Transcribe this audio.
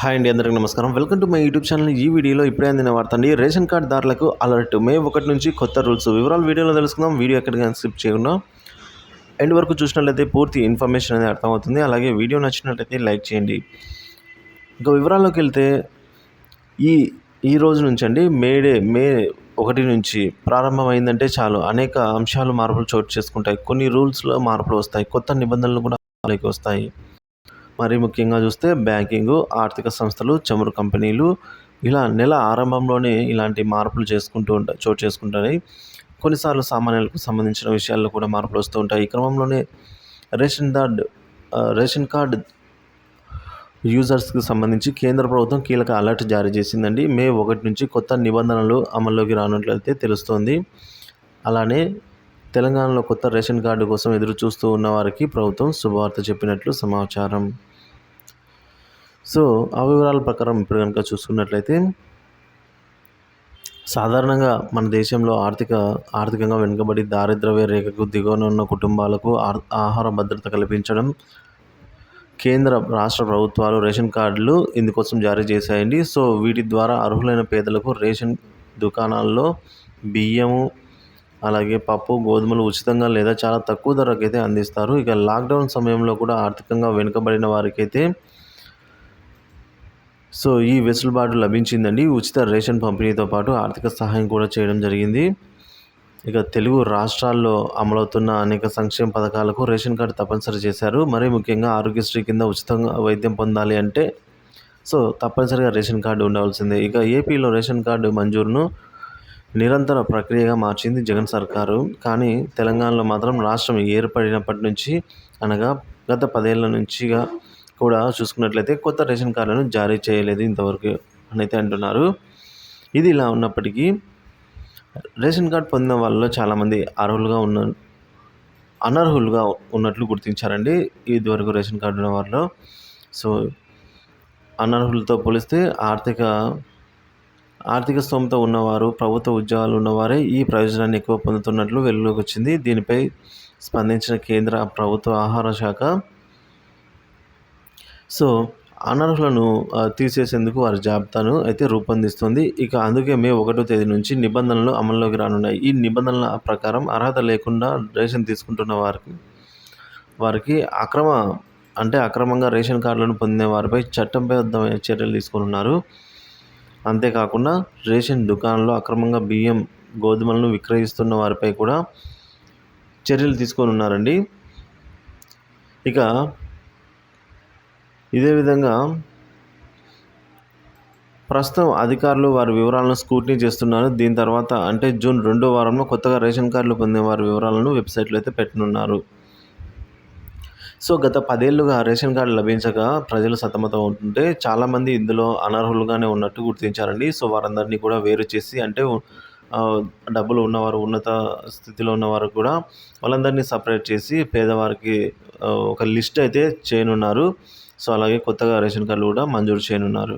Hi అండి, అందరికీ నమస్కారం. Welcome to my YouTube channel. ఈ వీడియోలో ఇప్పుడే అందిన వార్త అండి. Ration కార్డుదారులకు alert. మే 1 నుంచి కొత్త రూల్స్. వివరాలు వీడియోలో తెలుసుకుందాం. వీడియో ఎక్కడికి స్కిప్ చేయకుండా ఎండ్ వరకు చూసినట్లయితే పూర్తి ఇన్ఫర్మేషన్ అనేది అర్థమవుతుంది. అలాగే వీడియో నచ్చినట్లయితే లైక్ చేయండి. ఇక వివరాల్లోకి వెళ్తే ఈ ఈ రోజు నుంచి అండి మే 1 నుంచి ప్రారంభమైందంటే చాలు అనేక అంశాలు మార్పులు చోటు చేసుకుంటాయి. కొన్ని రూల్స్లో మార్పులు వస్తాయి. కొత్త నిబంధనలు కూడా వస్తాయి. మరి ముఖ్యంగా చూస్తే బ్యాంకింగు, ఆర్థిక సంస్థలు, చమురు కంపెనీలు ఇలా నెల ఆరంభంలోనే ఇలాంటి మార్పులు చోటు చేసుకుంటాయి. కొన్నిసార్లు సామాన్యులకు సంబంధించిన విషయాల్లో కూడా మార్పులు వస్తూ ఉంటాయి. ఈ క్రమంలోనే రేషన్ కార్డ్ యూజర్స్కి సంబంధించి కేంద్ర ప్రభుత్వం కీలక అలర్ట్ జారీ చేసిందండి. మే 1 నుంచి కొత్త నిబంధనలు అమల్లోకి రానున్నట్లయితే తెలుస్తోంది. అలానే తెలంగాణలో కొత్త రేషన్ కార్డు కోసం ఎదురు చూస్తూ ఉన్న వారికి ప్రభుత్వం శుభవార్త చెప్పినట్లు సమాచారం. సో ఆ వివరాల ప్రకారం ఇప్పుడు కనుక చూసుకున్నట్లయితే సాధారణంగా మన దేశంలో ఆర్థికంగా వెనుకబడి దారిద్ర్య రేఖకు దిగువన ఉన్న కుటుంబాలకు ఆహార భద్రత కల్పించడం కేంద్ర రాష్ట్ర ప్రభుత్వాలు రేషన్ కార్డులు ఇందుకోసం జారీ చేశాయండి. సో వీటి ద్వారా అర్హులైన పేదలకు రేషన్ దుకాణాల్లో బియ్యము, అలాగే పప్పు, గోధుమలు ఉచితంగా లేదా చాలా తక్కువ ధరకైతే అందిస్తారు. ఇక లాక్డౌన్ సమయంలో కూడా ఆర్థికంగా వెనుకబడిన వారికైతే సో ఈ వెసులుబాటు లభించిందండి. ఉచిత రేషన్ పంపిణీతో పాటు ఆర్థిక సహాయం కూడా చేయడం జరిగింది. ఇక తెలుగు రాష్ట్రాల్లో అమలవుతున్న అనేక సంక్షేమ పథకాలకు రేషన్ కార్డు తప్పనిసరి చేశారు. మరీ ముఖ్యంగా ఆరోగ్యశ్రీ కింద ఉచితంగా వైద్యం పొందాలి అంటే సో తప్పనిసరిగా రేషన్ కార్డు ఉండవలసిందే. ఇక ఏపీలో రేషన్ కార్డు మంజూరును నిరంతర ప్రక్రియగా మార్చింది జగన్ సర్కారు. కానీ తెలంగాణలో మాత్రం రాష్ట్రం ఏర్పడినప్పటి నుంచి అనగా గత 10 ఏళ్ల నుంచిగా కూడా చూసుకున్నట్లయితే కొత్త రేషన్ కార్డులను జారీ చేయలేదు ఇంతవరకు అని అయితే అంటున్నారు. ఇది ఇలా ఉన్నప్పటికీ రేషన్ కార్డు పొందిన వాళ్ళలో చాలామంది అనర్హులుగా ఉన్నట్లు గుర్తించారండి. ఇదివరకు రేషన్ కార్డు ఉన్న వారిలో సో అనర్హులతో పోలిస్తే ఆర్థిక స్తోమత ఉన్నవారు, ప్రభుత్వ ఉద్యోగాలు ఉన్నవారే ఈ ప్రయోజనాన్ని ఎక్కువ పొందుతున్నట్లు వెలుగులోకి వచ్చింది. దీనిపై స్పందించిన కేంద్ర ప్రభుత్వ ఆహార శాఖ సో అనర్హులను తీసేసేందుకు వారి జాబితాను అయితే రూపొందిస్తుంది. ఇక అందుకే మే 1వ తేదీ నుంచి నిబంధనలు అమల్లోకి రానున్నాయి. ఈ నిబంధనల ప్రకారం అర్హత లేకుండా రేషన్ తీసుకుంటున్న వారికి అక్రమంగా రేషన్ కార్డులను పొందిన వారిపై చట్టబద్ధమైన చర్యలు తీసుకోనున్నారు. అంతేకాకుండా రేషన్ దుకాణంలో అక్రమంగా బియ్యం, గోధుమలను విక్రయిస్తున్న వారిపై కూడా చర్యలు తీసుకోనున్నారండి. ఇక ఇదే విధంగా ప్రస్తుతం అధికారులు వారి వివరాలను స్క్రూటినీ చేస్తున్నారు. దీని తర్వాత అంటే జూన్ 2వ వారంలో కొత్తగా రేషన్ కార్డులు పొందిన వారి వివరాలను వెబ్సైట్లో అయితే పెట్టనున్నారు. సో గత 10 ఏళ్లుగా రేషన్ కార్డు లభించక ప్రజలు సతమతం అవుతుంటే చాలామంది ఇందులో అనర్హులుగానే ఉన్నట్టు గుర్తించారండి. సో వారందరినీ కూడా వేరు చేసి అంటే డబ్బులు ఉన్నవారు, ఉన్నత స్థితిలో ఉన్నవారు కూడా వాళ్ళందరినీ సపరేట్ చేసి పేదవారికి ఒక లిస్ట్ అయితే చేయనున్నారు. సో అలాగే కొత్తగా రేషన్ కార్డులు కూడా మంజూరు చేయనున్నారు.